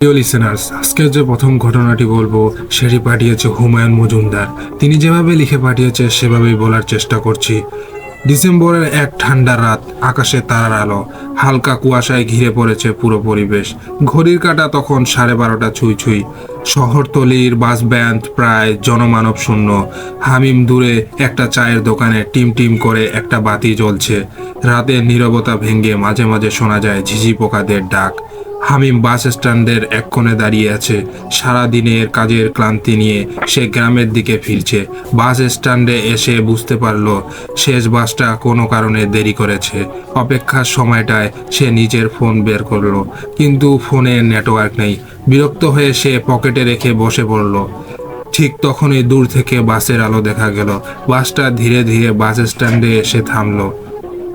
প্রিয় লিসেনার্স, আজকের যে প্রথম ঘটনাটি বলবো সেটি পাঠিয়েছে হুমায়ুন মজুমদার। তিনি যেভাবে লিখে পাঠিয়েছে সেভাবেই বলার চেষ্টা করছি। ডিসেম্বরের এক ঠান্ডা রাত, আকাশে তারার আলো, হালকা কুয়াশায় ঘিরে পড়েছে পুরো পরিবেশ। ঘড়ির কাঁটা তখন 12:30 ছুঁই ছুঁই। শহরতলির বাস ব্যান্ড প্রায় জনমানব শূন্য। হামিম দূরে একটা চায়ের দোকানে টিম টিম করে একটা বাতি জ্বলছে। রাতের নীরবতা ভেঙে মাঝে মাঝে শোনা যায় ঝিঝি পোকাদের ডাক। হামিম বাস স্ট্যান্ডের এক কোণে দাঁড়িয়ে আছে। সারা দিনের কাজের ক্লান্তি নিয়ে সে গ্রামের দিকে ফিরছে। বাস স্ট্যান্ডে এসে বুঝতে পারলো শেষ বাসটা কোনো কারণে দেরি করেছে। অপেক্ষার সময়টায় সে নিজের ফোন বের করলো, কিন্তু ফোনে নেটওয়ার্ক নেই। বিরক্ত হয়ে সে পকেটে রেখে বসে পড়ল। ঠিক তখনই দূর থেকে বাসের আলো দেখা গেল। বাসটা ধীরে ধীরে বাস স্ট্যান্ডে এসে থামলো।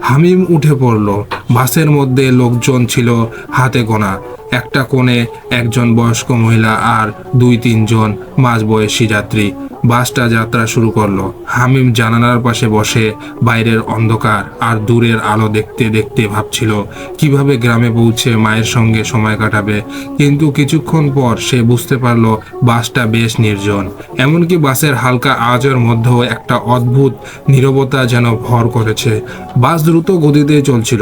হামিম উঠে পড়ল। বাসের মধ্যে লোকজন ছিল হাতে গোনা। একটা কোণে একজন বয়স্ক মহিলা আর 2-3 জন মাঝবয়সী যাত্রী। বাসটা যাত্রা শুরু করলো। হামিম জানালার পাশে বসে বাইরের অন্ধকার আর দূরের আলো দেখতে দেখতে ভাবছিল কিভাবে গ্রামে পৌঁছে মায়ের সঙ্গে সময় কাটাবে। কিন্তু কিছুক্ষণ পর সে বুঝতে পারলো বাসটা বেশ নির্জন। এমনকি বাসের হালকা আওয়াজের মধ্যেও একটা অদ্ভুত নীরবতা যেন ভর করেছে। বাস দ্রুত গতিতে চলছিল।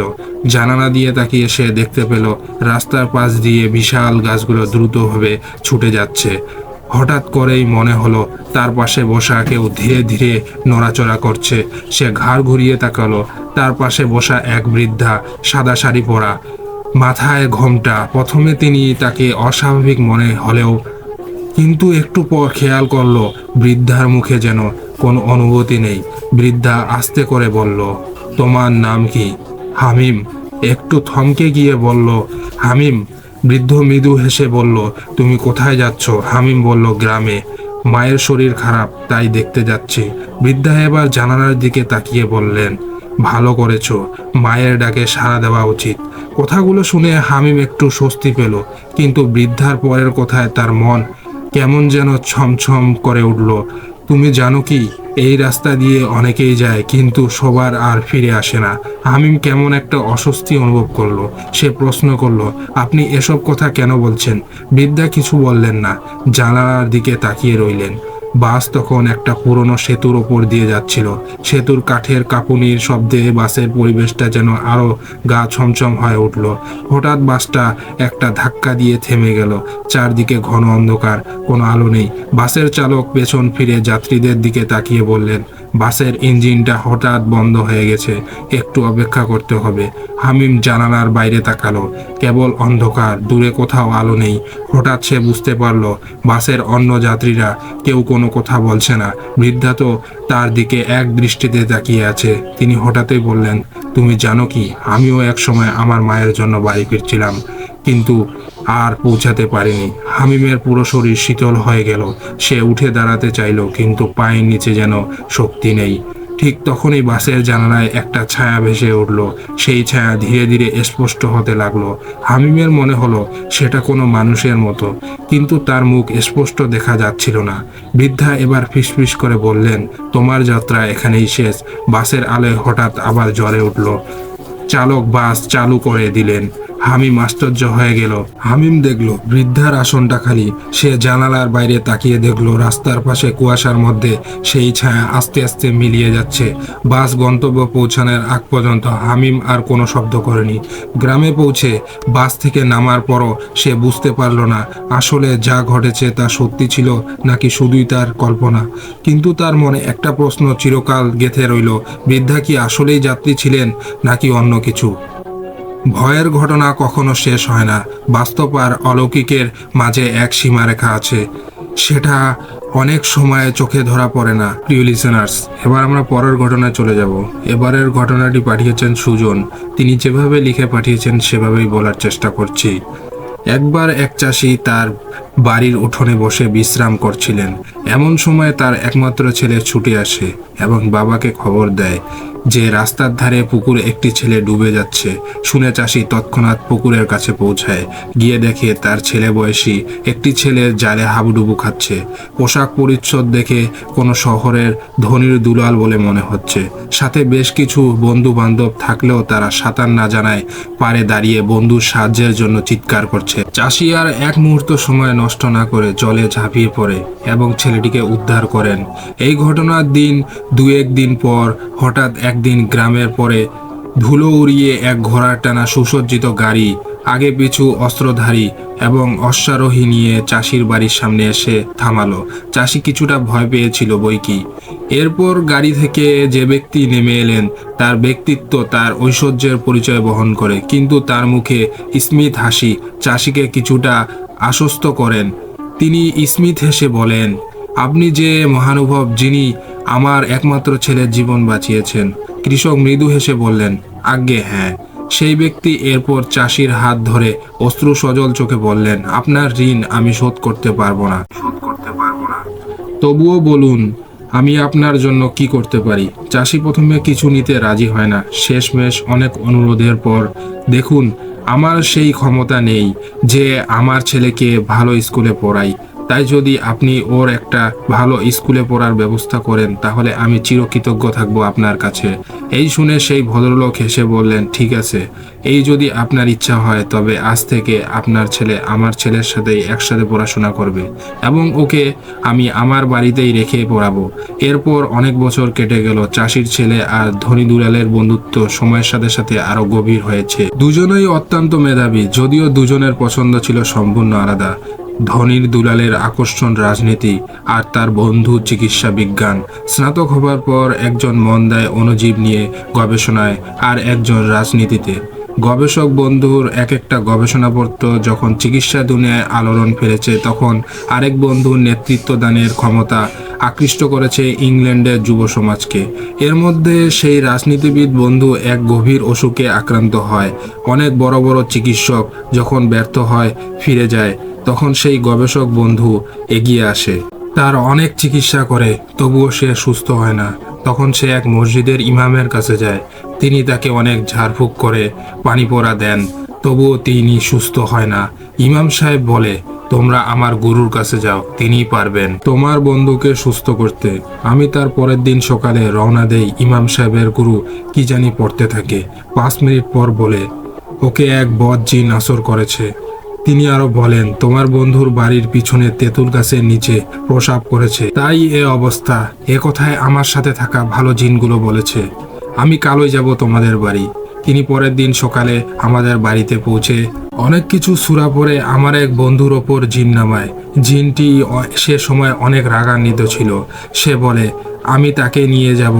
জানালা দিয়ে তাকিয়ে সে দেখতে পেল রাস্তার পাশ দিয়ে বিশাল গাছগুলো দ্রুতভাবে ছুটে যাচ্ছে। হঠাৎ করেই মনে হলো তার পাশে বসা কেউ ধীরে ধীরে নড়াচড়া করছে। সে ঘাড় ঘুরিয়ে তাকালো। তার পাশে বসা এক বৃদ্ধা, সাদা শাড়ি পরা, মাথায় ঘোমটা। প্রথমে তিনি তাকে অস্বাভাবিক মনে হলেও কিন্তু একটু পর খেয়াল করলো বৃদ্ধার মুখে যেন কোনো অনুভূতি নেই। বৃদ্ধা আস্তে করে বলল, তোমার নাম কি? হামিম। একটু থমকে গিয়ে বলল, হামিম। বৃদ্ধ মৃদু হেসে বলল, তুমি কোথায় যাচ্ছ? হামিম বলল, গ্রামে। মায়ের শরীর খারাপ, তাই দেখতে যাচ্ছি। বৃদ্ধা এবার জানালার দিকে তাকিয়ে বললেন, ভালো করেছো, মায়ের ডাকে সাড়া দেওয়া উচিত। কথাগুলো শুনে হামিম একটু স্বস্তি পেল, কিন্তু বৃদ্ধার পরের কথায় তার মন কেমন যেন ছমছম করে উঠল। তুমি জানো কি, এই রাস্তা দিয়ে অনেকেই যায়, কিন্তু সবার আর ফিরে আসে না। হামিম কেমন একটা অস্বস্তি অনুভব করলো। সে প্রশ্ন করলো, আপনি এসব কথা কেন বলছেন? বৃদ্ধা কিছু বললেন না, জানালার দিকে তাকিয়ে রইলেন। বাস তখন একটা পুরনো সেতুর ওপর দিয়ে যাচ্ছিল। সেতুর কাঠের কাঁপুনির শব্দে বাসের পরিবেশটা যেন আরো গা ছমছম হয়ে উঠল। হঠাৎ বাসটা একটা ধাক্কা দিয়ে থেমে গেল। চারদিকে ঘন অন্ধকার, কোনো আলো নেই। বাসের চালক পেছন ফিরে যাত্রীদের দিকে তাকিয়ে বললেন, বাসের ইঞ্জিনটা হঠাৎ বন্ধ হয়ে গেছে, একটু অপেক্ষা করতে হবে। হামিম জানালার বাইরে তাকালো। কেবল অন্ধকার, দূরে কোথাও আলো নেই। হঠাৎ সে বুঝতে পারল বাসের অন্য যাত্রীরা কেউ কোনো কথা বলছে না। বৃদ্ধা তো তার দিকে এক দৃষ্টিতে তাকিয়ে আছে। তিনি হঠাৎই বললেন, তুমি জানো কি, আমিও এক সময় আমার মায়ের জন্য বাড়ি ফিরছিলাম, কিন্তু আর পৌঁছাতে পারিনি। হামিমের পুরো শরীর শীতল হয়ে গেল। সে উঠে দাঁড়াতে চাইল, কিন্তু পায়ের নিচে যেন শক্তি নেই। ঠিক তখনই বাসের জানালায় একটা ছায়া ভেসে উঠল। সেই ছায়া ধীরে ধীরে স্পষ্ট হতে লাগলো। হামিমের মনে হলো সেটা কোনো মানুষের মতো, কিন্তু তার মুখ স্পষ্ট দেখা যাচ্ছিল না। বৃদ্ধা এবার ফিসফিস করে বললেন, তোমার যাত্রা এখানেই শেষ। বাসের আলোয় হঠাৎ আবার জ্বলে উঠল। চালক বাস চালু করে দিলেন। হামিম আশ্চর্য হয়ে গেল। হামিম দেখলো বৃদ্ধার আসনটা খালি। সে জানালার বাইরে তাকিয়ে দেখলো রাস্তার পাশে কুয়াশার মধ্যে সেই ছায়া আস্তে আস্তে মিলিয়ে যাচ্ছে। বাস গন্তব্য পৌঁছানোর আগ পর্যন্ত হামিম আর কোনো শব্দ করেনি। গ্রামে পৌঁছে বাস থেকে নামার পরও সে বুঝতে পারলো না আসলে যা ঘটেছে তা সত্যি ছিল নাকি শুধুই তার কল্পনা। কিন্তু তার মনে একটা প্রশ্ন চিরকাল গেঁথে রইল, বৃদ্ধা কি আসলেই যাত্রী ছিলেন নাকি অন্য কিছু? ভয়ের ঘটনা কখনো শেষ হয় না। বাস্তব আর অলৌকিকের মাঝে এক সীমারেখা আছে, সেটা অনেক সময় চোখে ধরা পড়ে না। প্রিয় লিসেনার্স, এবার আমরা পরের ঘটনায় চলে যাব। এবারের ঘটনাটি পাঠিয়েছেন সুজন। তিনি যেভাবে লিখে পাঠিয়েছেন সেভাবেই বলার চেষ্টা করছি। একবার এক চাষি তার বাড়ির উঠোনে বসে বিশ্রাম করছিলেন। এমন সময় তার একমাত্র ছেলে ছুটে আসে এবং বাবাকে খবর দেয়, যে রাস্তার ধারে পুকুরে একটি ছেলে ডুবে যাচ্ছে। শুনে চাষি তৎক্ষণাৎ পুকুরের কাছে পৌঁছায়। গিয়ে দেখে তার ছেলে বয়সী একটি ছেলে জালে হাবুডুবু খাচ্ছে। পোশাক পরিচ্ছদ দেখে কোনো শহরের ধনীর দুলাল বলে মনে হচ্ছে। সাথে বেশ কিছু বন্ধু বান্ধব থাকলেও তারা সাঁতার না জানায় পাড়ে দাঁড়িয়ে বন্ধুর সাহায্যের জন্য চিৎকার করছে। চাষি আর এক মুহূর্ত সময় নষ্ট না করে জলে ঝাঁপিয়ে পড়ে এবং ছেলেটিকে উদ্ধার করেন। এই ঘটনার দুয়েক দিন পর হঠাৎ একদিন গ্রামের পরে ধুলো উড়িয়ে এক ঘোড়ার টানা সুসজ্জিত গাড়ি আগে পিছু অস্ত্রধারী এবং অশ্বারোহী নিয়ে চাষির বাড়ির সামনে এসে থামালো। চাষি কিছুটা ভয় পেয়েছিল বইকি। এরপর গাড়ি থেকে যে ব্যক্তি নেমে এলেন তার ব্যক্তিত্ব তার ঐশ্বর্যের পরিচয় বহন করে, কিন্তু তার মুখে স্মিত হাসি চাষিকে কিছুটা আশ্বস্ত করেন। তিনি স্মিত হেসে বলেন, আপনি যে মহানুভব যিনি আমার একমাত্র ছেলের জীবন বাঁচিয়েছেন। কৃষক মৃদু হেসে বললেন, আজ্ঞে হ্যাঁ। সেই ব্যক্তি এরপর চাষির হাত ধরে অশ্রু সজল চোখে বললেন, আপনার ঋণ আমি শোধ করতে পারবো না। তবুও বলুন আমি আপনার জন্য কি করতে পারি। চাষি প্রথমে কিছু নিতে রাজি হয় না। শেষমেশ অনেক অনুরোধের পর, দেখুন আমার সেই ক্ষমতা নেই যে আমার ছেলেকে ভালো স্কুলে পড়াই, তাই যদি আপনি ওর একটা ভালো স্কুলে পড়ার ব্যবস্থা করেন তাহলে আমি চিরকৃতজ্ঞ থাকবো আপনার কাছে। এই শুনে সেই ভদ্রলোক হেসে বললেন, ঠিক আছে, এই যদি আপনার ইচ্ছা হয় তবে আজ থেকে আপনার ছেলে আমার ছেলের সাথেই একসাথে পড়াশোনা করবে এবং ওকে আমি আমার বাড়িতেই রেখে পড়াবো। এরপর অনেক বছর কেটে গেল। চাষির ছেলে আর ধনী দুলালের বন্ধুত্ব সময়ের সাথে সাথে আরো গভীর হয়েছে। দুজনেই অত্যন্ত মেধাবী, যদিও দুজনের পছন্দ ছিল সম্পূর্ণ আলাদা। ধনীর দুলালের আকর্ষণ রাজনীতি আর তার বন্ধু চিকিৎসা বিজ্ঞান। স্নাতক হবার পর একজন মন দেয় অণুজীব নিয়ে গবেষণায় আর একজন রাজনীতিতে। গবেষক বন্ধুর এক একটা গবেষণাপত্র যখন চিকিৎসা দুনিয়ায় আলোড়ন ফেলেছে, তখন আরেক বন্ধুর নেতৃত্বদানের ক্ষমতা আকৃষ্ট করেছে ইংল্যান্ডের যুব সমাজকে। এর মধ্যে সেই রাজনীতিবিদ বন্ধু এক গভীর অসুখে আক্রান্ত হয়। অনেক বড় বড় চিকিৎসক যখন ব্যর্থ হয় ফিরে যায়, তখন সেই গবেষক বন্ধু এগিয়ে আসে। তার অনেক চিকিৎসা করে, তবুও সে সুস্থ হয় না। তখন সে এক মসজিদের ইমামের কাছে যায়। তিনি তাকে অনেক ঝাড়ফুঁক করে পানি পড়া দেন, তবুও তিনি সুস্থ হয় না। ইমাম সাহেব বলে, তোমরা আমার গুরুর কাছে যাও, তিনিই পারবেন তোমার বন্ধুকে সুস্থ করতে। আমি তার পরের দিন সকালে রওনা দেই। ইমাম সাহেবের গুরু কি জানি পড়তে থাকে। 5 মিনিট পর বলে, ওকে এক বদ জিন আসর করেছে। তিনি আরো বলেন, তোমার বন্ধুর বাড়ির পিছনে তেঁতুল গাছের নিচে প্রসাব করেছে, তাই এ অবস্থা। এ কথায় আমার সাথে থাকা ভালো জিনগুলো বলেছে, আমি কালই যাব তোমাদের বাড়ি। তিনি পরের দিন সকালে আমাদের বাড়িতে পৌঁছে অনেক কিছু সূরা পড়ে আমার এক বন্ধুর ওপর জিন নামায়। জিনটি সে সময় অনেক রাগান্বিত ছিল। সে বলে, আমি তাকে নিয়ে যাব।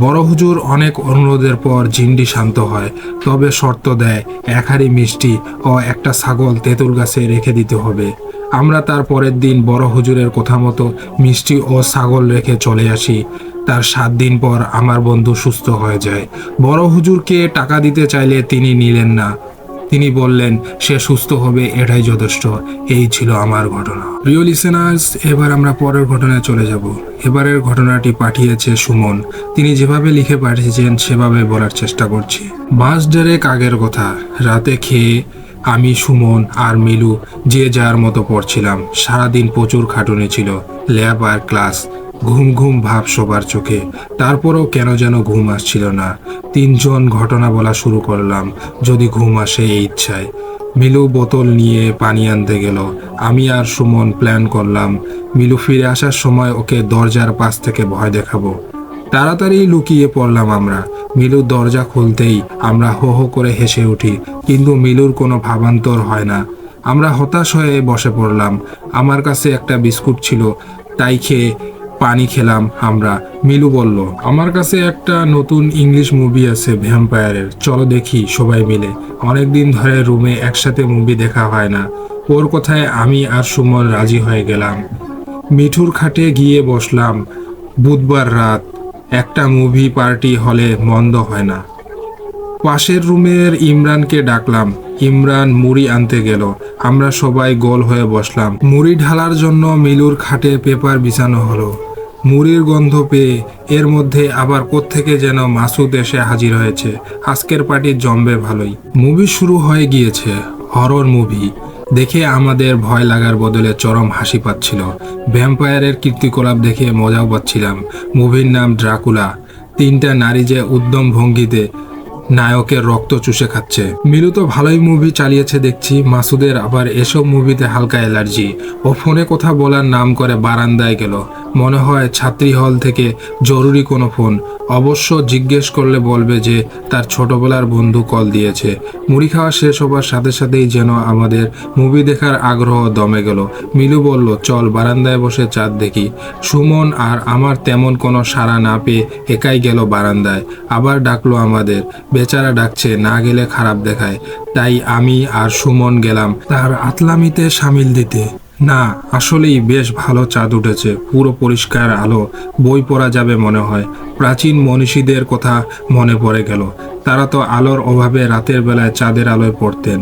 বড় হুজুর অনেক অনুরোধের পর জিনটি শান্ত হয়, তবে শর্ত দেয়, 1 হাঁড়ি মিষ্টি ও একটা ছাগল তেঁতুল গাছে রেখে দিতে হবে। আমরা তার পরের দিন বড় হুজুরের কথা মতো মিষ্টি ও ছাগল রেখে চলে আসি। তার 7 দিন পর আমার বন্ধু সুস্থ হয়ে যায়। বড় হুজুরকে টাকা দিতে চাইলে তিনি নিলেন না। তিনি বললেন সে সুস্থ হবে, এটাই যথেষ্ট। এই ছিল আমার ঘটনা। প্রিয় লিসেনার্স, এবার আমরা পরের ঘটনায় চলে যাব। এবারের ঘটনাটি পাঠিয়েছে সুমন। তিনি যেভাবে লিখে পাঠিয়েছেন সেভাবে বলার চেষ্টা করছি। মাস দেড়েক আগের কথা। রাতে খেয়ে আমি, সুমন আর মিলু যে যার মতো পড়ছিলাম। সারাদিন প্রচুর খাটুনি ছিল, ল্যাব আর ক্লাস। ঘুম ঘুম ভাব সবার চোখে। তারপরও কেন যেন ঘুম আসছিল না। 3 জন ঘটনা বলা শুরু করলাম, যদি ঘুম আসে এই ইচ্ছায়। মিলু বোতল নিয়ে পানি আনতে গেল। আমি আর সুমন প্ল্যান করলাম মিলু ফিরে আসার সময় ওকে দরজার পাশ থেকে ভয় দেখাবো। তাড়াতাড়ি লুকিয়ে পড়লাম আমরা। মিলুর দরজা খুলতেই আমরা হো হো করে হেসে উঠি, কিন্তু মিলুর কোনো ভাবান্তর হয় না। আমরা হতাশ হয়ে বসে পড়লাম। আমার কাছে একটা বিস্কুট ছিল, তাই খেয়ে পানি খেলাম আমরা। মিলু বলল, আমার কাছে একটা নতুন ইংলিশ মুভি আছে ভ্যাম্পায়ারের, চলো দেখি সবাই মিলে। অনেকদিন ধরে রুমে একসাথে মুভি দেখা হয় না। ওর কথায় আমি আর সুমন রাজি হয়ে গেলাম। মিঠুর খাটে গিয়ে বসলাম। বুধবার রাত, একটা মুভি পার্টি হলে মন্দ হয় না। পাশের রুমের ইমরানকে ডাকলাম। ইমরান মুড়ি আনতে গেল। আমরা সবাই গোল হয়ে বসলাম। মুড়ি ঢালার জন্য মিলুর খাটে পেপার বিছানো হলো। মুড়ির গন্ধ পেয়ে এর মধ্যে আবার কোত্থেকে যেন মাসুদ এসে হাজির হয়েছে। আজকের পার্টি জমবে ভালোই। মুভি শুরু হয়ে গিয়েছে, হরর মুভি। দেখে আমাদের ভয় লাগার বদলে চরম হাসি পাচ্ছিল। ভ্যাম্পায়ারের কীর্তিকলাপ দেখে মজাও পাচ্ছিলাম। মুভির নাম ড্রাকুলা। তিনটা নারী যে উদ্যম ভঙ্গিতে নায়কের রক্ত চুষে খাচ্ছে। মিলু তো ভালোই মুভি চালিয়েছে দেখছি। মাসুদের আবার এসব মুভিতে হালকা অ্যালার্জি। ও ফোনে কথা বলার নাম করে বারান্দায় গেল। মনে হয় ছাত্রী হল থেকে জরুরি কোনো ফোন। অবশ্য জিজ্ঞেস করলে বলবে যে তার ছোটবেলার বন্ধু কল দিয়েছে। মুড়ি খাওয়া শেষ হবার সাথে সাথেই যেন আমাদের মুভি দেখার আগ্রহ দমে গেল। মিলু বলল, চল বারান্দায় বসে চাঁদ দেখি। সুমন আর আমার তেমন কোনো সাড়া না পেয়ে একাই গেল বারান্দায়। আবার ডাকলো আমাদের। বেচারা ডাকছে, না গেলে খারাপ দেখায়। তাই আমি আর সুমন গেলাম তার আতলামিতে সামিল দিতে। না, আসলেই বেশ ভালো চাঁদ উঠেছে। পুরো পরিষ্কার আলো, বই পড়া যাবে মনে হয়। প্রাচীন মনীষীদের কথা মনে পড়ে গেল। তারা তো আলোর অভাবে রাতের বেলায় চাঁদের আলোয় পড়তেন।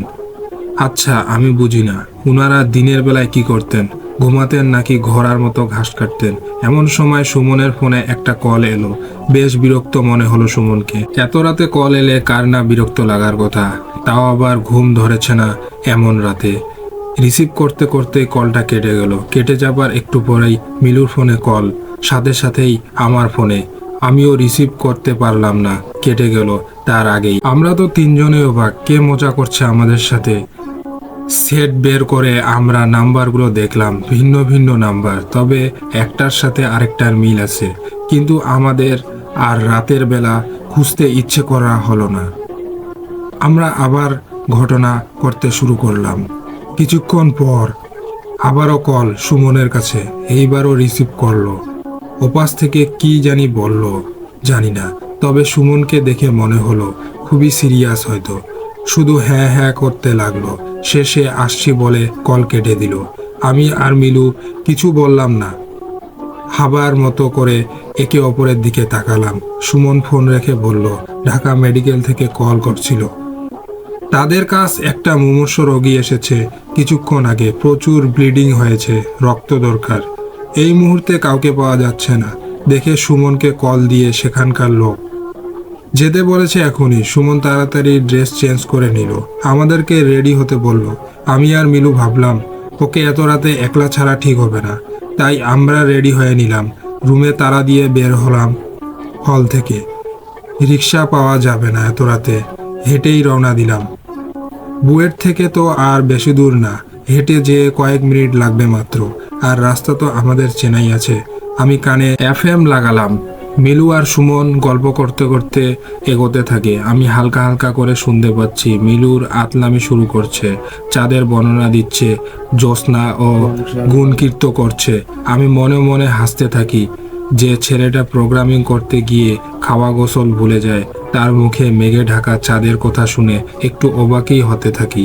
আচ্ছা, আমি বুঝি না, উনারা দিনের বেলায় কি করতেন? ঘুমাতেন নাকি ঘোড়ার মতো ঘাস কাটতেন? এমন সময় সুমনের ফোনে একটা কল এলো। বেশ বিরক্ত মনে হলো সুমনকে। এত রাতে কল এলে কার না বিরক্ত লাগার কথা, তাও আবার ঘুম ধরেছে না এমন রাতে। রিসিভ করতে করতে কলটা কেটে গেল। কেটে যাবার একটু পরেই মিলুর ফোনে কল, সাথে সাথেই আমার ফোনে। আমিও রিসিভ করতে পারলাম না, কেটে গেল তার আগেই। আমরা তো তিনজনেই অবাক, কে মজা করছে আমাদের সাথে। সেট বের করে আমরা নাম্বারগুলো দেখলাম, ভিন্ন ভিন্ন নাম্বার, তবে একটার সাথে আরেকটার মিল আছে। কিন্তু আমাদের আর রাতের বেলা খুঁজতে ইচ্ছে করা হলো না। আমরা আবার ঘটনা করতে শুরু করলাম। কিছুক্ষণ পর আবারও কল সুমনের কাছে। এইবারও রিসিভ করলো। ওপাশ থেকে কি জানি বলল, জানি না। তবে সুমনকে দেখে মনে হলো খুবই সিরিয়াস হয়তো। শুধু হ্যাঁ হ্যাঁ করতে লাগলো। শেষে আসছি বলে কল কেটে দিল। আমি আর মিলু কিছু বললাম না। হাবার মতো করে একে অপরের দিকে তাকালাম। সুমন ফোন রেখে বলল, ঢাকা মেডিকেল থেকে কল করছিল। তাদের কাছ একটা মুমূর্ষু রোগী এসেছে কিছুক্ষণ আগে। প্রচুর ব্লিডিং হয়েছে, রক্ত দরকার। এই মুহূর্তে কাউকে পাওয়া যাচ্ছে না। দেখে সুমনকে কল দিয়ে সেখানকার লোক যেতে বলেছে এখনই। সুমন তাড়াতাড়ি ড্রেস চেঞ্জ করে নিল, আমাদেরকে রেডি হতে বলল। আমি আর মিলু ভাবলাম ওকে এত রাতে একলা ছাড়া ঠিক হবে না, তাই আমরা রেডি হয়ে নিলাম। রুমে তালা দিয়ে বের হলাম হল থেকে। রিক্সা পাওয়া যাবে না এত রাতে, হেঁটেই রওনা দিলাম। বুয়েট থেকে তো আর বেশি দূর না, হেঁটে যেয়ে কয়েক মিনিট লাগবে মাত্র। আর রাস্তা তো আমাদের চেনাই আছে। আমি কানে এফএম লাগালাম। মিলু আর সুমন গল্প করতে করতে এগোতে থাকে। আমি হালকা হালকা করে শুনতে পাচ্ছি মিলুর আতলামি শুরু করছে। চাঁদের বর্ণনা দিচ্ছে, জ্যোৎস্না ও গুণকীর্ত করছে। আমি মনে মনে হাসতে থাকি। যে ছেলেটা প্রোগ্রামিং করতে গিয়ে খাওয়া গোসল ভুলে যায়, তার মুখে মেঘে ঢাকা চাঁদের কথা শুনে একটু অবাকই হতে থাকি।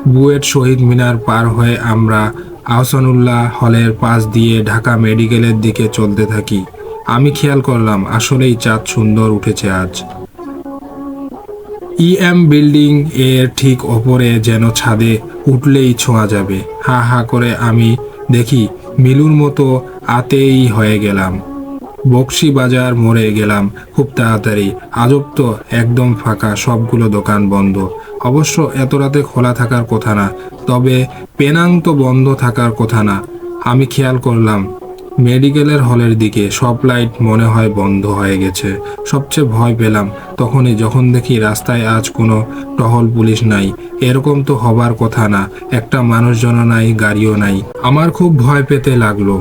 বুয়েট শহীদ মিনার পার হয়ে আমরা আহসানুল্লাহ হলের পাশ দিয়ে ঢাকা মেডিকেলের দিকে চলতে থাকি। আমি খেয়াল করলাম আসলেই চাঁদ সুন্দর উঠেছে আজ। বিল্ডিং এর ঠিক ওপরে যেন ছাদে উঠলেই ছোঁয়া যাবে। হা হা করে আমি দেখি মিলুর মতো আতেই হয়ে গেলাম। বক্সি বাজার মোড়ে গেলাম খুব তাড়াতাড়ি। আজব তো, একদম ফাঁকা, সবগুলো দোকান বন্ধ। অবশ্য এত রাতে খোলা থাকার কথা না, তবে পেনাং তো বন্ধ থাকার কথা না। আমি খেয়াল করলাম মেডিকেলের হলের দিকে সব লাইট মনে হয় বন্ধ হয়ে গেছে। সবচেয়ে ভয় পেলাম তখনই যখন দেখি রাস্তায় আজ কোনো টহল পুলিশ নাই। এরকম তো হবার কথা না, একটা মানুষজন নাই, গাড়িও নাই। আমার খুব ভয় পেতে লাগলো,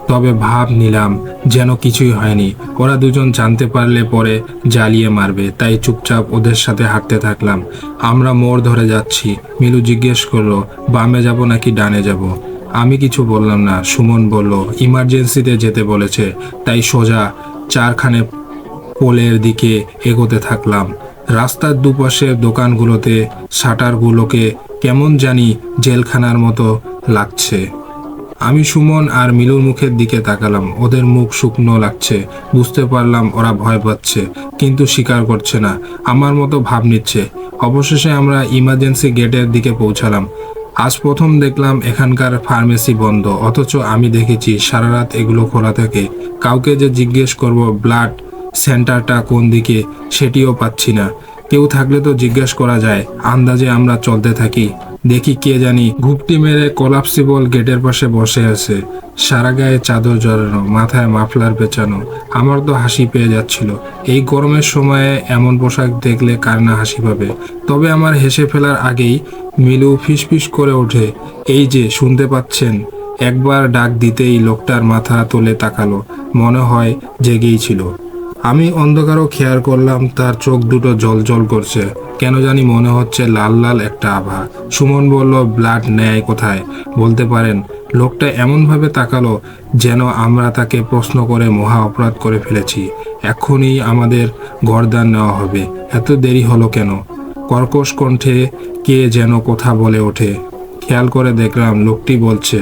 তবে ভাব নিলাম যেন কিছুই হয়নি। ওরা দুজন জানতে পারলে পরে জ্বালিয়ে মারবে, তাই চুপচাপ ওদের সাথে হাঁটতে থাকলাম। আমরা মোড় ধরে যাচ্ছি। মিলু জিজ্ঞেস করলো, বামে যাব নাকি ডানে যাব? আমি কিছু বললাম না। সুমন বলল, ইমার্জেন্সিতে যেতে বলেছে, তাই সোজা চারখানে পোলের দিকে এগোতে থাকলাম। রাস্তার দুপাশে দোকানগুলোতে শাটারগুলোকে কেমন জানি জেলখানার মতো লাগছে। আমি সুমন আর মিলুর মুখের দিকে তাকালাম। ওদের মুখ শুকনো লাগছে। বুঝতে পারলাম ওরা ভয় পাচ্ছে, কিন্তু স্বীকার করছে না। আমার মতো ভাব নিচ্ছে। অবশেষে আমরা ইমার্জেন্সি গেটের দিকে পৌঁছালাম। আজ প্রথম দেখলাম এখানকার ফার্মেসি বন্ধ, অথচ আমি দেখেছি সারা রাত এগুলো খোলা থাকে। কাউকে যে জিজ্ঞেস করব ব্লাড সেন্টারটা কোন দিকে সেটিও পাচ্ছি না। কেউ থাকলে তো জিজ্ঞেস করা যায়, আন্দাজে আমরা চলতে থাকি। দেখি কে জানি ঘুপটি মেরে কোলাপসিবল গেটের পাশে বসে আছে, সারা গায়ে চাদর জড়ানো, মাথায় মাফলার পেঁচানো। আমার তো হাসি পেয়ে যাচ্ছিল। এই গরমের সময়ে এমন পোশাক দেখলে কার না হাসি পাবে। তবে আমার হেসে ফেলার আগেই মিলু ফিসফিস করে ওঠে, এই যে শুনতে পাচ্ছেন। একবার ডাক দিতেই লোকটার মাথা তুলে তাকালো, মনে হয় জেগেই ছিল। আমি অন্ধকারও খেয়াল করলাম তার চোখ দুটো জল করছে, কেন জানি মনে হচ্ছে লাল লাল একটা আভা। সুমন বলল, ব্লাড নেয় কোথায় বলতে পারেন? লোকটা এমনভাবে তাকালো যেন আমরা তাকে প্রশ্ন করে মহা অপরাধ করে ফেলেছি। এক্ষুনি আমাদের গর্দান নেওয়া হবে। এত দেরি হলো কেন? কর্কশ কণ্ঠে কে যেন কথা বলে ওঠে। খেয়াল করে দেখলাম লোকটি বলছে,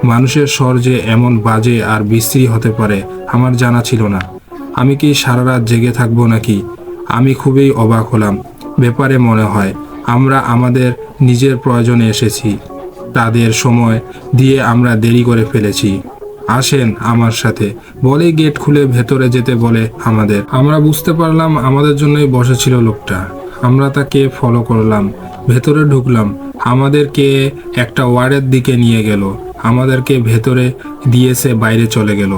মানুষের স্বর যে এমন বাজে আর বিশ্রী হতে পারে আমার জানা ছিল না। আমি কি সারা রাত জেগে থাকবো নাকি? আমি খুবই অবাক হলাম। ব্যাপারে মনে হয় আমরা আমাদের নিজের প্রয়োজনে এসেছি, তাদের সময় দিয়ে আমরা দেরি করে ফেলেছি। আসেন আমার সাথে বলেই গেট খুলে ভেতরে যেতে বলে আমাদের। আমরা বুঝতে পারলাম আমাদের জন্যই বসেছিল লোকটা। আমরা তাকে ফলো করলাম, ভেতরে ঢুকলাম। আমাদেরকে একটা ওয়ার্ডের দিকে নিয়ে গেল, আমাদেরকে ভেতরে দিয়েছে বাইরে চলে গেল।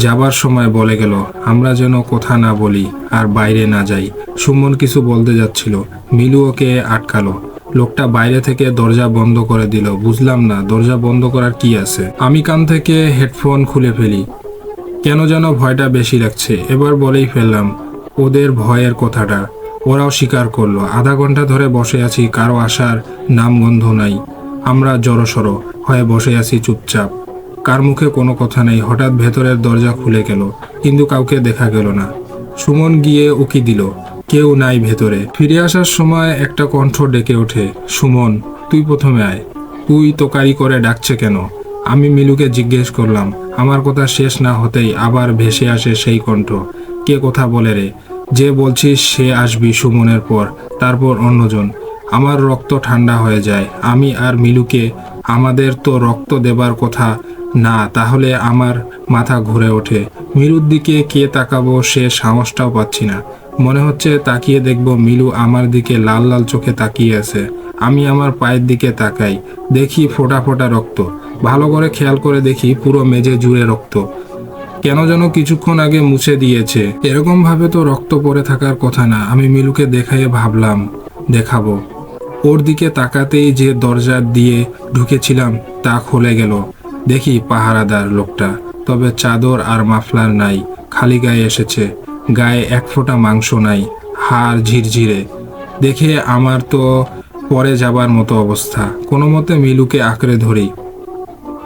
যাবার সময় বলে গেল আমরা যেন কথা না বলি আর বাইরে না যাই। সুমন কিছু বলতে যাচ্ছিল, মিলু ওকে আটকালো। লোকটা বাইরে থেকে দরজা বন্ধ করে দিল। বুঝলাম না দরজা বন্ধ করার কি আছে। আমি কান থেকে হেডফোন খুলে ফেলি, কেন যেন ভয়টা বেশি লাগছে। এবার বলেই ফেললাম ওদের ভয়ের কথাটা। ওরাও স্বীকার করলো। আধা ঘন্টা ধরে বসে আছি, কারো আসার নামগন্ধ নাই। আমরা জড়সড় হয়ে বসে আছি চুপচাপ, কার মুখে কোনো কথা নেই। হঠাৎ ভেতরের দরজা খুলে গেল, কিন্তু কাউকে দেখা গেল না। সুমন গিয়ে উকি দিল, কেউ নাই ভেতরে। ফিরে আসার সময় একটা কণ্ঠ ডেকে ওঠে, সুমন তুই প্রথমে আয়। তুই তোকারি করে ডাকছে কেন? আমি মিলুকে জিজ্ঞেস করলাম। আমার কথা শেষ না হতেই আবার ভেসে আসে সেই কণ্ঠ, কে কথা বলে রে? যে বলছিস সে আসবি সুমনের পর, তারপর অন্যজন। আমার রক্ত ঠান্ডা হয়ে যায়। আমি আর মিলুকে, আমাদের তো রক্ত দেবার কথা না, তাহলে আমার মাথা ঘুরে ওঠে। মিলুর দিকে কে তাকাবো সে সাহসটাও পাচ্ছি না। মনে হচ্ছে তাকিয়ে দেখব মিলু আমার দিকে লাল লাল চোখে তাকিয়ে আছে। আমি আমার পায়ের দিকে তাকাই, দেখি ফোঁটা ফোঁটা রক্ত। ভালো করে খেয়াল করে দেখি পুরো মেঝে জুড়ে রক্ত। কেন যেন কিছুক্ষণ আগে মুছে দিয়েছে। এরকম ভাবে তো রক্ত পড়ে থাকার কথা না। আমি মিলুকে দেখাইয়ে ভাবলাম দেখাবো। ওর দিকে তাকাতেই যে দরজা দিয়ে ঢুকেছিলাম তা খুলে গেল। দেখি পাহারাদার লোকটা, তবে চাদর আর মাফলার নাই, খালি গায়ে এসেছে। গায়ে এক ফোঁটা মাংস নাই, হাড় ঝিরঝিরে। দেখে আমার তো পরে যাবার মতো অবস্থা। কোনো মতে মিলুকে আঁকড়ে ধরি,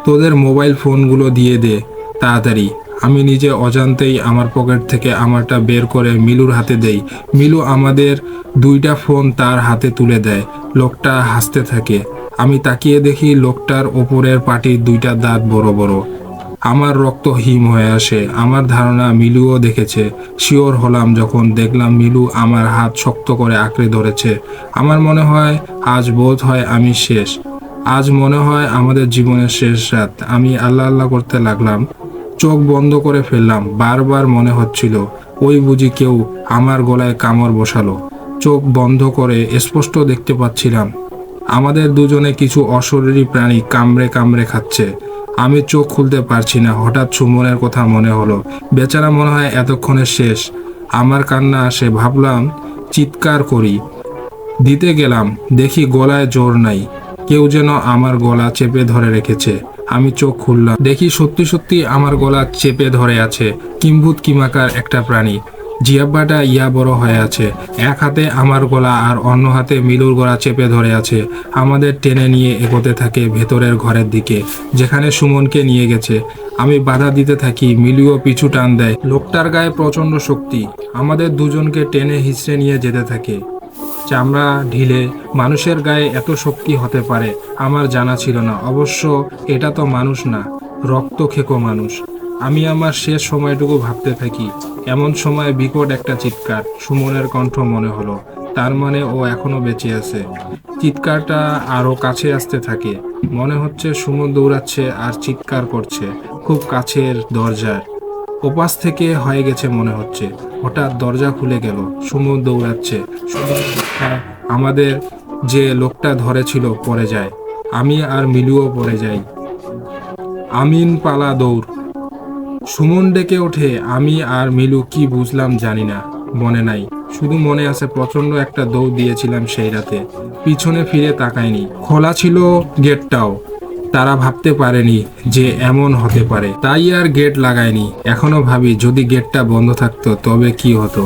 তোদের মোবাইল ফোনগুলো দিয়ে দে তাড়াতাড়ি। আমি নিজে অজান্তেই আমার পকেট থেকে আমারটা বের করে মিলুর হাতে দেই। মিলু আমাদের দুইটা ফোন তার হাতে তুলে দেয়। লোকটা হাসতে থাকে। আমি তাকিয়ে দেখি লোকটার ওপরের পাটির দুইটা দাঁত বড় বড়। আমার রক্ত হিম হয়ে আসে। আমার ধারণা মিলুও দেখেছে। শিওর হলাম যখন দেখলাম মিলু আমার হাত শক্ত করে আঁকড়ে ধরেছে। আমার মনে হয় আজ বোধ হয় আমি শেষ। আজ মনে হয় আমাদের জীবনের শেষ রাত। আমি আল্লাহ আল্লাহ করতে লাগলাম, চোখ বন্ধ করে ফেললাম। বারবার মনে হচ্ছিল ওই বুঝি কেউ আমার গলায় কামড় বসালো। চোখ বন্ধ করে স্পষ্ট দেখতে পাচ্ছিলাম আমাদের দুজনে কিছু অশরীরী প্রাণী কামড়ে কামড়ে খাচ্ছে। আমি চোখ খুলতে পারছি না। হঠাৎ সুমনের কথা মনে হলো। বেচারা মনে হয় এতক্ষণে শেষ। আমার কান্না আসে, ভাবলাম চিৎকার করি, দিতে গেলাম, দেখি গলায় জোর নাই। কেউ যেন আমার গলা চেপে ধরে রেখেছে। আমি চোখ খুললাম, দেখি সত্যি সত্যি আমার গলা চেপে ধরে আছে কিম্ভূত কিমাকার একটা প্রাণী। জিহ্বাটা ইয়া বড় হয়ে আছে। এক হাতে আমার গলা আর অন্য হাতে মিলুর গলা চেপে ধরে আছে। আমাদের টেনে নিয়ে এগোতে থাকে ভেতরের ঘরের দিকে, যেখানে সুমনকে নিয়ে গেছে। আমি বাধা দিতে থাকি, মিলুও পিছু টান দেয়। লোকটার গায়ে প্রচণ্ড শক্তি। আমাদের দুজনকে টেনে হিঁচড়ে নিয়ে যেতে থাকে। চামড়া ঢিলে মানুষের গায়ে এত শক্তি হতে পারে আমার জানা ছিল না। অবশ্য এটা তো মানুষ না, রক্ত খেকো মানুষ। আমি আমার শেষ সময়টুকু ভাবতে থাকি। এমন সময় বিকট একটা চিৎকার, সুমনের কণ্ঠ মনে হলো। তার মানে ও এখনো বেঁচে আছে। চিৎকারটা আরো কাছে আসতে থাকে। মনে হচ্ছে সুমন দৌড়াচ্ছে আর চিৎকার করছে খুব কাছের দরজার ওপাশ থেকে হয়ে গেছে মনে হচ্ছে। হঠাৎ দরজা খুলে গেল, সুমন দৌড়াচ্ছে। আমাদের যে লোকটা ধরেছিল পড়ে যায়, আমি আর মিলুও পড়ে যাই। আমিন পালা দৌড়। সুমন ডেকে ওঠে। আমি আর মিলু কি বুঝলাম জানি না, মনে নাই। শুধু মনে আছে প্রচন্ড একটা দৌড় দিয়েছিলাম সেই রাতে। পিছনে ফিরে তাকায়নি। খোলা ছিল গেটটাও। তারা ভাবতে পারেনি যে এমন হতে পারে, তাই আর গেট লাগায়নি। এখনো ভাবি যদি গেটটা বন্ধ থাকতো তবে কি হতো।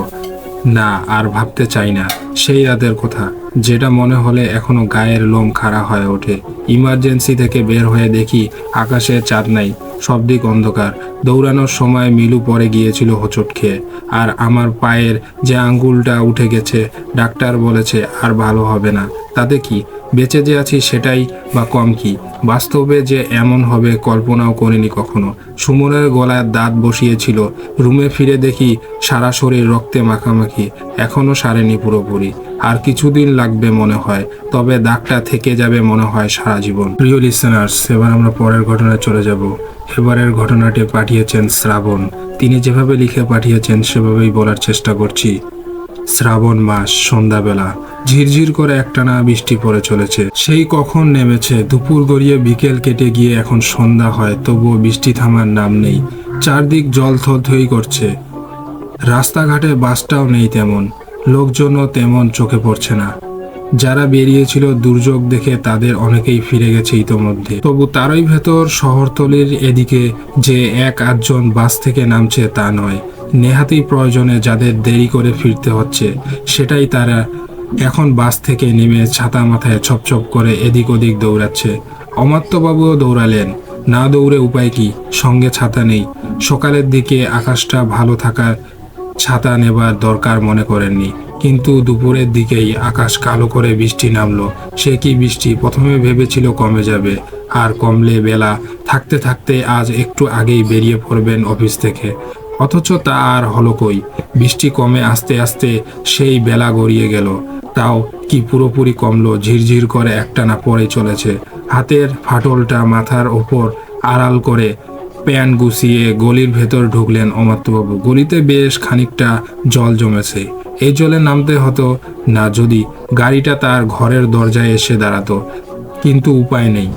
না, আর ভাবতে চাই না সেই রাতের কথা, যেটা মনে হলে এখনো গায়ের লোম খাড়া হয়ে ওঠে। ইমার্জেন্সি থেকে বের হয়ে দেখি আকাশে চাঁদ নাই, সব দিক অন্ধকার। দৌড়ানোর সময় মিলু পড়ে গিয়েছিল হোঁচট খেয়ে, আর আমার পায়ের যে আঙ্গুলটা উঠে গেছে, ডাক্তার বলেছে আর ভালো হবে না। তাতে কি, বেঁচে যে আছি সেটাই বা কম কি। বাস্তবে যে এমন হবে কল্পনাও করিনি কখনো। সুমনের গলায় দাঁত বসিয়েছিল। রুমে ফিরে দেখি সারা শরীর রক্তে মাখামাখি, এখনো সারেনি পুরোপুরি। আর কিছুদিন লাগবে মনে হয়, তবে দাগটা থেকে যাবে মনে হয় সারা জীবন। প্রিয় লিসেনার্স, এবার আমরা পরের ঘটনায় চলে যাব। এবারের ঘটনাটি পাঠিয়েছেন শ্রাবণ। তিনি যেভাবে লিখে পাঠিয়েছেন সেভাবেই বলার চেষ্টা করছি। শ্রাবণ মাস, সন্ধ্যাবেলা ঝিরঝির করে একটানা বৃষ্টি পড়ে চলেছে। সেই কখন নেমেছে, দুপুর গড়িয়ে বিকেল কেটে গিয়ে এখন সন্ধ্যা হয়, তবুও বৃষ্টি থামার নাম নেই। চারদিক জল থই করছে। রাস্তাঘাটে বাসটাও নেই তেমন, লোকজনও তেমন চোখে পড়ছে না। যারা বেরিয়েছিল দুর্যোগ দেখে তাদের অনেকেই ফিরে গেছে ইতোমধ্যে। তবু তারই ভেতর শহরতলির এদিকে যে এক আধজন বাস থেকে নামছে তা নয়। নেহাতি প্রয়োজনে যাদের দেরি করে ফিরতে হচ্ছে, সেটাই তারা এখন বাস থেকে নেমে ছাতা মাথায় ছপছপ করে এদিক ওদিক দৌড়াচ্ছে। অমাত্যবাবুও দৌড়ালেন। না দৌড়ে উপায় কি, সঙ্গে ছাতা নেই। সকালের দিকে আকাশটা ভালো থাকার ছাতা নেবার দরকার মনে করেননি, কিন্তু দুপুরের দিকেই আকাশ কালো করে বৃষ্টি নামলো। সে কি বৃষ্টি! প্রথমে ভেবেছিল কমে যাবে, আর কমলে বেলা থাকতে থাকতে আজ একটু আগেই বেরিয়ে পড়বেন অফিস থেকে। অথচ তা আর হলো কই। বৃষ্টি কমে আস্তে আস্তে সেই বেলা গড়িয়ে গেল, তাও কি পুরোপুরি কমলো। ঝিরঝির করে একটানা পড়ে চলেছে। হাতের ফাটলটা মাথার ওপর আড়াল করে প্যান্ট গুছিয়ে গলির ভেতর ঢুকলেন অমাত্যবাবু। গলিতে বেশ খানিকটা জল জমেছে। এই জলে নামতে হতো না যদি গাড়িটা তার ঘরের দরজায় এসে দাঁড়াতো, কিন্তু উপায় নেই।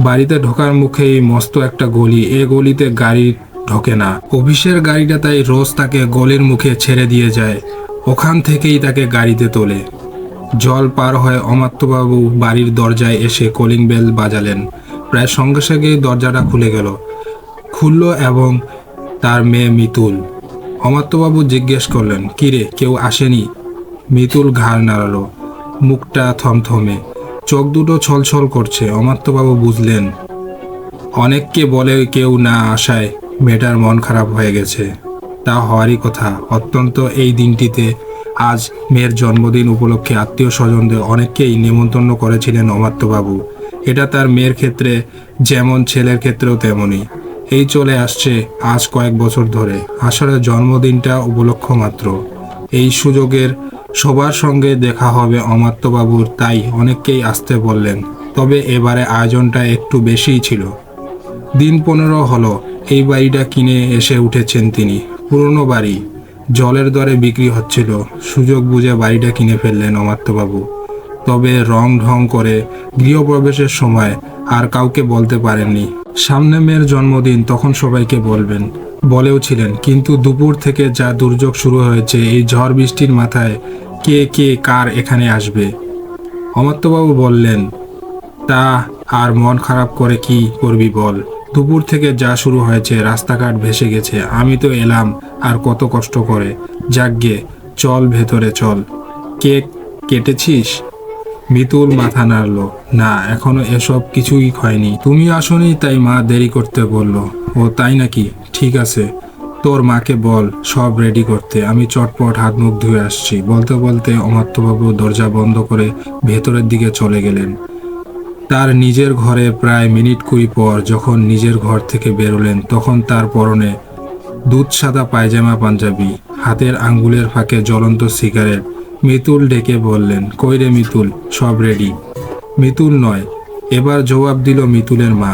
বাড়িতে ঢোকার মুখেই মস্ত একটা গলি, এ গলিতে গাড়ি ঢোকে না। অফিসের গাড়িটা তাই রোজ তাকে গলির মুখে ছেড়ে দিয়ে যায়, ওখান থেকেই তাকে গাড়িতে তোলে। জল পার হয়ে অমাত্যবাবু বাড়ির দরজায় এসে কলিং বেল বাজালেন। প্রায় সঙ্গে সঙ্গেই দরজাটা খুলে গেল, খুলল এবং তার মেয়ে মিতুল। অমাত্যবাবু জিজ্ঞেস করলেন, কিরে, কেউ আসেনি? মিতুল ঘাড় নাড়ালো, মুখটা থমথমে, চোখ দুটো ছলছল করছে। অমাত্যবাবু বুঝলেন, অনেককে বলে কেউ না আসায় মেয়েটার মন খারাপ হয়ে গেছে। তা হওয়ারই কথা। অত্যন্ত এই দিনটিতে আজ মেয়ের জন্মদিন উপলক্ষে আত্মীয় স্বজনদের অনেককেই নেমন্তন্ন করেছিলেন অমাত্যবাবু। এটা তার মেয়ের ক্ষেত্রে যেমন ছেলের ক্ষেত্রেও তেমনই। এই চলে আসছে আজ কয়েক বছর ধরে। আসলে জন্মদিনটা উপলক্ষ মাত্র। এই সুযোগের সবার সঙ্গে দেখা হবে অমাত্যবাবুর, তাই অনেককেই আসতে বললেন। তবে এবারে আয়োজনটা একটু বেশিই ছিল। দিন 15 হলো এই বাড়িটা কিনে এসে উঠেছেন তিনি। পুরনো বাড়ি, জলের দরে বিক্রি হচ্ছিল। সুযোগ বুঝে বাড়িটা কিনে ফেললেন অমাত্যবাবু। তবে রং ঢং করে গৃহপ্রবেশের সময় আর কাউকে বলতে পারেননি সামনে মেয়ের জন্মদিন, তখন সবাইকে বলবেন বলেও ছিলেন। কিন্তু দুপুর থেকে যা দুর্যোগ শুরু হয়েছে, এই ঝড় বৃষ্টির মাথায় কে কে কার এখানে আসবে? অমাত্যবাবু বললেন, তা আর মন খারাপ করে কি করবি বল? দুপুর থেকে যা শুরু হয়েছে, রাস্তাঘাট ভেসে গেছে। আমি তো এলাম আর কত কষ্ট করে। যাকগে, চল ভেতরে চল। কেক কেটেছিস? মিতুল মাথা নাড়ল, না, এখনো এসব কিছুই হয়নি। তুমি আসোনি তাই মা দেরি করতে বলল। ও তাই নাকি? ঠিক আছে, তোর মাকে বল সব রেডি করতে, আমি চটপট হাত মুখ ধুয়ে আসছি। বলতে বলতে অমাত্যবাবু দরজা বন্ধ করে ভেতরের দিকে চলে গেলেন। তার নিজের ঘরে প্রায় মিনিট 20 পর যখন নিজের ঘর থেকে বেরোলেন, তখন তার পরনে দুধ সাদা পায়জামা পাঞ্জাবি, হাতের আঙ্গুলের ফাঁকে জ্বলন্ত সিগারেট। মিতুল ডেকে বললেন, কই রে মিতুল, সব রেডি? মিতুল নয়, এবার জবাব দিল মিতুলের মা,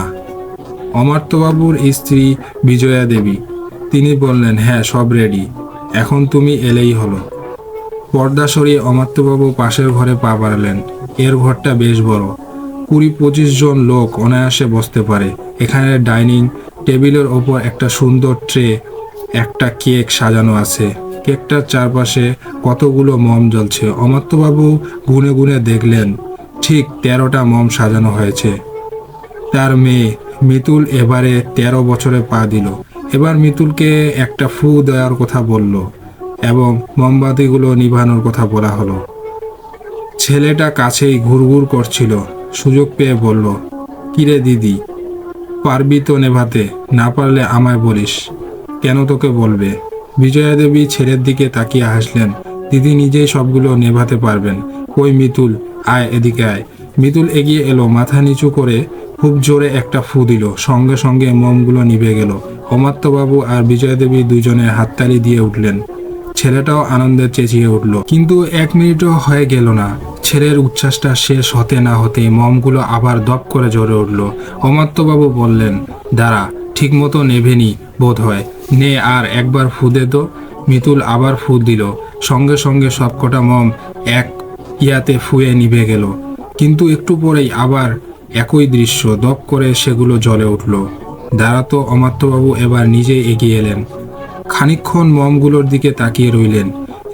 অমাত্যবাবুর স্ত্রী বিজয়া দেবী। তিনি বললেন, হ্যাঁ সব রেডি, এখন তুমি এলেই হলো। পর্দা সরিয়ে অমাত্যবাবু পাশের ঘরে পা বাড়ালেন। এর ঘরটা বেশ বড়, 20-25 জন লোক অনায়াসে বসতে পারে। এখানে ডাইনিং টেবিলের ওপর একটা সুন্দর ট্রে, একটা কেক সাজানো আছে। কেকটার চারপাশে কতগুলো মম জ্বলছে। অমাত্যবাবু গুনে গুনে দেখলেন, ঠিক 13টা মম সাজানো হয়েছে। তার মেয়ে মিতুল এবারে 13 বছরে পা দিল। এবার মিতুলকে একটা ফু দেওয়ার কথা বলল এবং মোমবাতিগুলো নিভানোর কথা বলা হলো। ছেলেটা কাছেই ঘুরঘুর করছিল, সুযোগ পেয়ে বলল, কিরে দিদি, পারবি তো নেভাতে? না পারলে আমায় বলিস। কেন তোকে বলবে? বিজয়া দেবী ছেলের দিকে তাকিয়ে হাসলেন, দিদি নিজেই সবগুলো নেভাতে পারবেন। কই মিতুল, আয় এদিকে আয়। মিতুল এগিয়ে এলো, মাথা নিচু করে খুব জোরে একটা ফু দিল। সঙ্গে সঙ্গে মোমগুলো নিভে গেল। অমাত্যবাবু আর বিজয়া দেবী দুজনে হাততালি দিয়ে উঠলেন। ছেলেটাও আনন্দে চেঁচিয়ে উঠল। কিন্তু 1 মিনিটও হয়ে গেল না, ছেলের উচ্ছ্বাসটা শেষ হতে না হতেই মমগুলো আবার দপ করে জ্বলে উঠল। অমাত্যবাবু বললেন, দাঁড়া, ঠিক মতো নেভেনি বোধ হয়, নে আর একবার ফু দে তো। মিতুল আবার ফু দিল। সঙ্গে সঙ্গে সবকটা মম এক ইয়াতে ফুয়ে নিভে গেল। কিন্তু একটু পরেই আবার একই দৃশ্য, দপ করে সেগুলো জ্বলে উঠল। দাঁড়াতো, অমাত্যবাবু এবার নিজেই এগিয়ে এলেন। খানিকক্ষণ মমগুলোর দিকে তাকিয়ে রইলেন।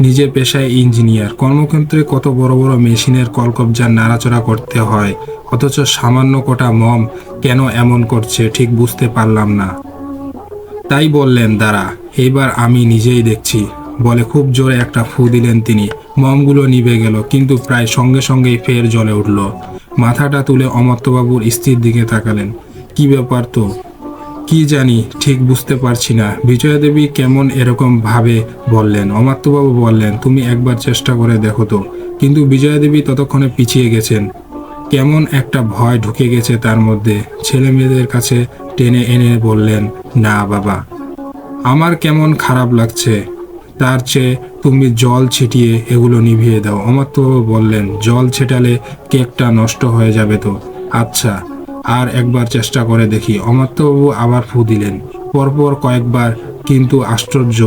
নিজে পেশায় ইঞ্জিনিয়ার, কর্মক্ষেত্রে কত বড় বড় মেশিনের কলকবজা নাড়াচড়া করতে হয়, অথচ সামান্য কটা মম কেন এমন করছে ঠিক বুঝতে পারলাম না। তাই বললেন, দাঁড়া, এইবার আমি নিজেই দেখছি। বলে খুব জোরে একটা ফু দিলেন তিনি। মমগুলো নিভে গেল, কিন্তু প্রায় সঙ্গে সঙ্গেই ফের জ্বলে উঠল। মাথাটা তুলে অমাত্যবাবুর স্ত্রীর দিকে তাকালেন। কি ব্যাপার তো? কি জানি, ঠিক বুঝতে পারছি না। বিজয়া দেবী কেমন এরকম ভাবে বললেন। অমাত্যবাবু বললেন, তুমি একবার চেষ্টা করে দেখো তো। কিন্তু বিজয়া দেবী ততক্ষণে পিছিয়ে গেছেন। কেমন একটা ভয় ঢুকে গেছে তার মধ্যে। ছেলে মেয়েদের কাছে টেনে এনে বললেন, না বাবা, আমার কেমন খারাপ লাগছে, তার চেয়ে তুমি জল ছিটিয়ে এগুলো নিভিয়ে দাও। অমাত্যবাবু বললেন, জল ছেটালে কেকটা নষ্ট হয়ে যাবে তো। আচ্ছা, আর একবার চেষ্টা করে দেখি। অমাত্যবাবু আবার ফু দিলেন, পরপর কয়েকবার, কিন্তু আশ্চর্য,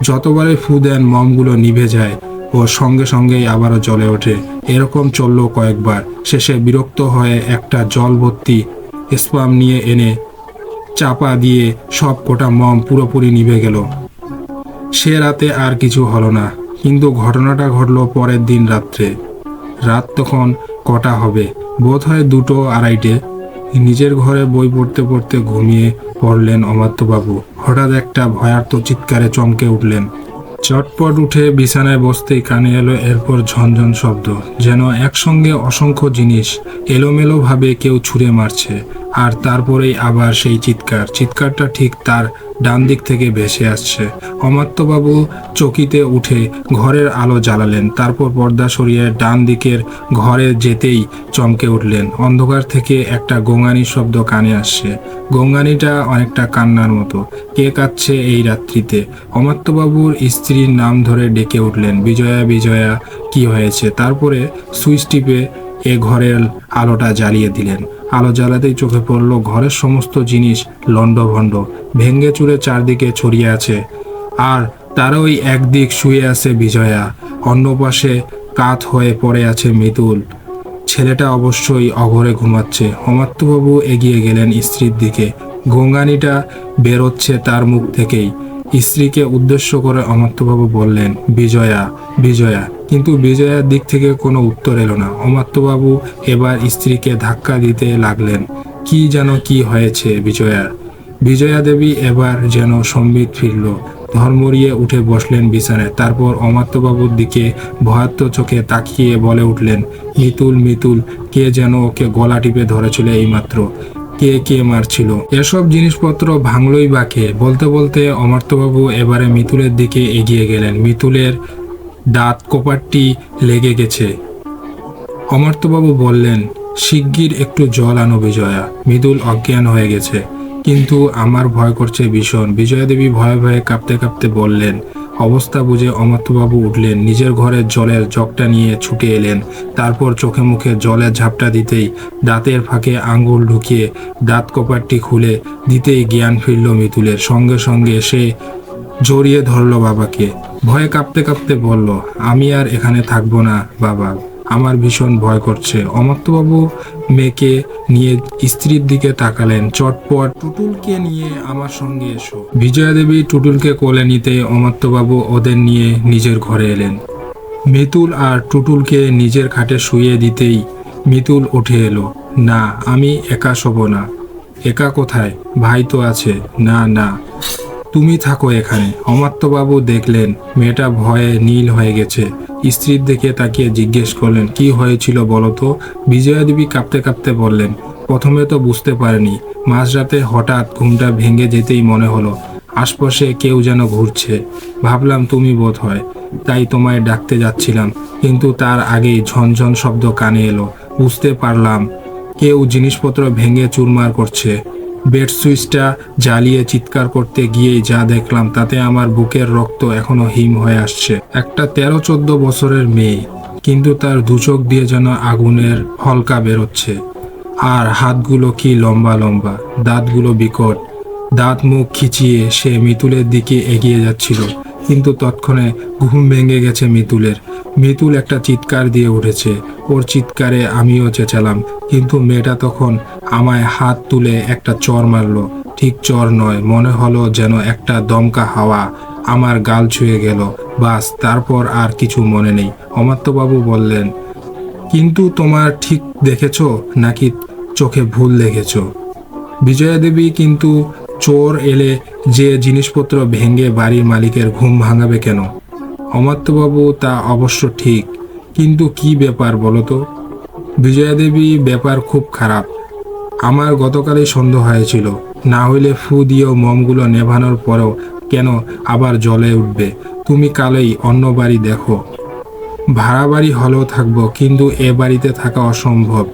যতবারে ফু দেন মমগুলো নিভে যায় ও সঙ্গে সঙ্গেই আবারও জ্বলে ওঠে। এরকম চলল কয়েকবার। শেষে বিরক্ত হয়ে একটা জল ভর্তি স্পাম নিয়ে এনে চাপা দিয়ে সব কটা মম পুরোপুরি নিভে গেল। সে রাতে আর কিছু হলো না। কিন্তু ঘটনাটা ঘটলো পরের দিন রাত্রে। রাত তখন কটা হবে, বোধ হয় 2-2:30। নিজের ঘরে বই পড়তে পড়তে ঘুমিয়ে পড়লেন অমাত্যবাবু। হঠাৎ একটা ভয়ার্ত চিৎকারে চমকে উঠলেন। চটপট উঠে বিছানায় বসতেই কানে এলো এরপর ঝনঝন শব্দ, যেন একসঙ্গে অসংখ্য জিনিস এলোমেলোভাবে কেউ ছুঁড়ে মারছে। আর তারপরেই আবার সেই চিৎকার। চিৎকারটা ঠিক তার ডান দিক থেকে ভেসে আসছে। অমাত্যবাবু চকিতে উঠে ঘরের আলো জ্বালালেন, তারপর পর্দা সরিয়ে ডান দিকের ঘরে যেতেই চমকে উঠলেন। অন্ধকার থেকে একটা গোঙানির শব্দ কানে আসছে। গোঙানিটা অনেকটা কান্নার মতো। কে কাঁদছে এই রাত্রিতে? অমাত্যবাবুর স্ত্রীর নাম ধরে ডেকে উঠলেন, বিজয়া, বিজয়া, কি হয়েছে? তারপরে সুইচ টিপে এ ঘরের আলোটা জ্বালিয়ে দিলেন। আলো জ্বালাতেই চোখে পড়ল ঘরের সমস্ত জিনিস লণ্ডভণ্ড, ভেঙ্গে চুরে চারদিকে ছড়িয়ে আছে। আর তারই একদিক শুয়ে আছে বিজয়া, অন্য পাশে কাত হয়ে পড়ে আছে মিতুল। ছেলেটা অবশ্যই অঘরে ঘুমাচ্ছে। অমাত্যবাবু এগিয়ে গেলেন স্ত্রীর দিকে। গোঙানিটা বেরোচ্ছে তার মুখ থেকেই। স্ত্রীকে উদ্দেশ্য করে অমাত্যবাবু বললেন, বিজয়া, বিজয়া। কিন্তু বিজয়ার দিক থেকে কোনো উত্তর এলো না। অমাত্যবাবু এবার স্ত্রীকে ধাক্কা দিতে লাগলেন। কি যেন কি হয়েছে বিজয়ার? বিজয়া দেবী এবার যেন সম্বিত ফিরল, ধর্মরিয়ে উঠে বসলেন বিছানায়। তারপর অমাত্যবাবুর দিকে ভয়ার্ত চোখে তাকিয়ে বলে উঠলেন, মিতুল, মিতুল, কে যেন ওকে গলা টিপে ধরেছিল এইমাত্র। কে কে মারছিল? এসব জিনিসপত্র ভাঙলই বা কে? বলতে বলতে অমাত্যবাবু এবারে মিতুলের দিকে এগিয়ে গেলেন। মিতুলের দাঁত কোপারটি লেগে গেছে। অমাত্যবাবু বললেন, শিগগির একটু জল আনো বিজয়া, মিতুল অজ্ঞান হয়ে গেছে। কিন্তু আমার ভয় করছে ভীষণ। বিজয়া দেবী ভয়ে ভয়ে কাঁপতে কাঁপতে বললেন। অবস্থা বুঝে অমাত্যবাবু উঠলেন, নিজের ঘরের জলের জগটা নিয়ে ছুটে এলেন। তারপর চোখে মুখে জলের ঝাপটা দিতেই দাঁতের ফাঁকে আঙ্গুল ঢুকিয়ে দাঁত কপাটটি খুলে দিতেই জ্ঞান ফিরল মিতুলের। সঙ্গে সঙ্গে সে জড়িয়ে ধরল বাবাকে, ভয়ে কাঁপতে কাঁপতে বলল, আমি আর এখানে থাকবো না বাবা, আমার ভীষণ ভয় করছে। অমাত্যবাবু মেয়েকে নিয়ে স্ত্রীর দিকে তাকালেন। চটপট, টুটুলকে নিয়ে আমার সঙ্গে এসো। বিজয়া দেবী টুটুলকে কোলে নিতে অমাত্যবাবু ওদের নিয়ে নিজের ঘরে এলেন। মিতুল আর টুটুলকে নিজের খাটে শুইয়ে দিতেই মিতুল উঠে এলো। না, আমি একা শোবো না। একা কোথায়, ভাই তো আছে। না না, তুমি থাকো এখানে। অমাত্যবাবু দেখলেন মেয়েটা ভয়ে নীল হয়ে গেছে। স্ত্রীর দিকে তাকিয়ে জিজ্ঞেস করলেন, কি হয়েছিল বলো তো? বিজয়া দেবী কাঁপতে কাঁপতে বললেন, প্রথমে তো বুঝতে পারিনি, মাঝরাতে হঠাৎ ঘুমটা ভেঙে যেতেই মনে হলো আশপাশে কেউ যেন ঘুরছে। ভাবলাম তুমি বোধ হয়, তাই তোমায় ডাকতে যাচ্ছিলাম, কিন্তু তার আগেই ঝনঝন শব্দ কানে এলো। বুঝতে পারলাম কেউ জিনিসপত্র ভেঙে চুরমার করছে। বেড সুইচটা জ্বালিয়ে চিৎকার করতে গিয়েই যা দেখলাম তাতে আমার বুকের রক্ত এখনো হিম হয়ে আসছে। একটা 13-14 বছরের মেয়ে, কিন্তু তার দু চোখ দিয়ে যেন আগুনের হলকা বেরোচ্ছে। আর হাতগুলো কি লম্বা লম্বা, দাঁতগুলো বিকট। দাঁত মুখ খিচিয়ে সে মিতুলের দিকে এগিয়ে যাচ্ছিল, কিন্তু তৎক্ষণে ঘুম ভেঙে গেছে মিতুলের। মিতুল একটা চিৎকার দিয়ে উঠেছে। ওর চিৎকারে আমিও চেঁচালাম, কিন্তু মেয়েটা তখন আমায় হাত তুলে একটা চর মারলো। ঠিক চর নয়, মনে হলো যেন একটা দমকা হাওয়া আমার গাল ছুঁয়ে গেল। বাস, তারপর আর কিছু মনে নেই। অমাত্যবাবু বললেন, কিন্তু তোমার ঠিক দেখেছো নাকি চোখে ভুল দেখেছো? বিজয়া দেবী, কিন্তু চোর এলে যে জিনিসপত্র ভেঙে বাড়ির মালিকের ঘুম ভাঙাবে কেন? অমাত্যবাবু, তা অবশ্য ঠিক, কিন্তু কি ব্যাপার বলো তো? বিজয়া দেবী, ব্যাপার খুব খারাপ। আমার গতকালই সন্দেহ হয়েছিল, না হইলে ফু দিয়েও মোমগুলো নেভানোর পরেও কেন আবার জ্বলে উঠবে। তুমি কালই অন্য বাড়ি দেখো। ভাড়া বাড়ি হলেও থাকবো, কিন্তু এ বাড়িতে থাকা অসম্ভব।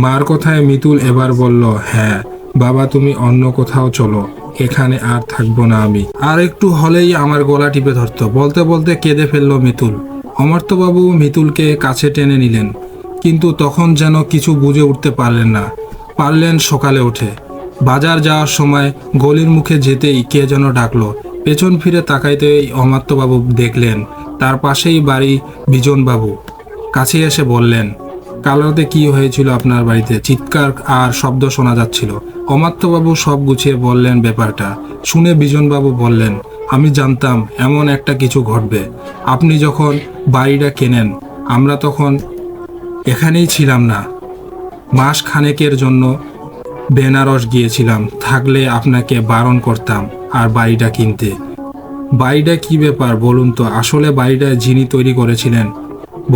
মার কথায় মিতুল এবার বলল, হ্যাঁ বাবা, তুমি অন্য কোথাও চলো, এখানে আর থাকবো না আমি। আর একটু হলেই আমার গলা টিপে ধরতো। বলতে বলতে কেঁদে ফেলল মিতুল। অমর্ত্যবাবু মিতুলকে কাছে টেনে নিলেন, কিন্তু তখন যেন কিছু বুঝে উঠতে পারলেন না। পারলেন সকালে উঠে। বাজার যাওয়ার সময় গলির মুখে যেতেই কে যেন ডাকলো। পেছন ফিরে তাকাইতেই অমাত্যবাবু দেখলেন তার পাশেই বাড়ি বিজনবাবু। কাছে এসে বললেন, কাল রাতে কি হয়েছিল আপনার বাড়িতে? চিৎকার আর শব্দ শোনা যাচ্ছিল। অমাত্যবাবু সব গুছিয়ে বললেন ব্যাপারটা। শুনে বিজনবাবু বললেন, আমি জানতাম এমন একটা কিছু ঘটবে। আপনি যখন বাড়িটা কেনেন আমরা তখন এখানেই ছিলাম না। মাস খানেকের জন্য বেনারস গিয়েছিলাম, থাকলে আপনাকে বারণ করতাম আর বাড়িটা কিনতে। বাড়িটা কি ব্যাপার বলুন তো? আসলে বাড়িটা যিনি তৈরি করেছিলেন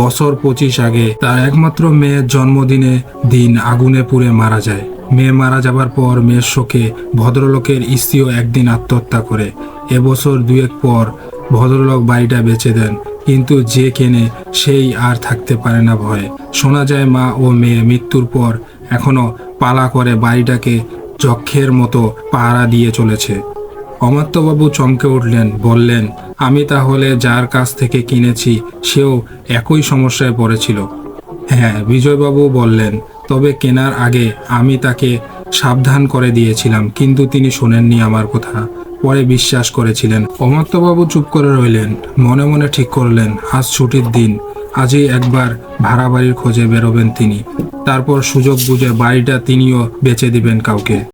বছর 25 আগে, তার একমাত্র মেয়ের জন্মদিনে দিন আগুনে পুড়ে মারা যায়। মেয়ে মারা যাবার পর মেয়ের শোকে ভদ্রলোকের স্ত্রীও একদিন আত্মহত্যা করে। এবছর 2-1 পর ভদ্রলোক বাড়িটা বেচে দেন, কিন্তু যে কেনে সেই আর থাকতে পারে না ভয়ে। শোনা যায় মা ও মেয়ে মৃত্যুর পর এখনো পালা করে বাড়িটাকে যক্ষের মতো পাহারা দিয়ে চলেছে। অমাত্যবাবু চমকে উঠলেন, বললেন, আমি তাহলে যার কাছ থেকে কিনেছি সেও একই সমস্যায় পড়েছিল? হ্যাঁ, বিজয়বাবু বললেন, তবে কেনার আগে আমি তাকে সাবধান করে দিয়েছিলাম, কিন্তু তিনি শোনেননি আমার কথা, পরে বিশ্বাস করেছিলেন। অমাত্যবাবু চুপ করে রইলেন। মনে মনে ঠিক করলেন আজ ছুটির দিন, আজই একবার ভাড়া বাড়ির খোঁজে বেরোবেন তিনি। তারপর সুযোগ বুঝে বাড়িটা তিনিও বেচে দিবেন কাউকে।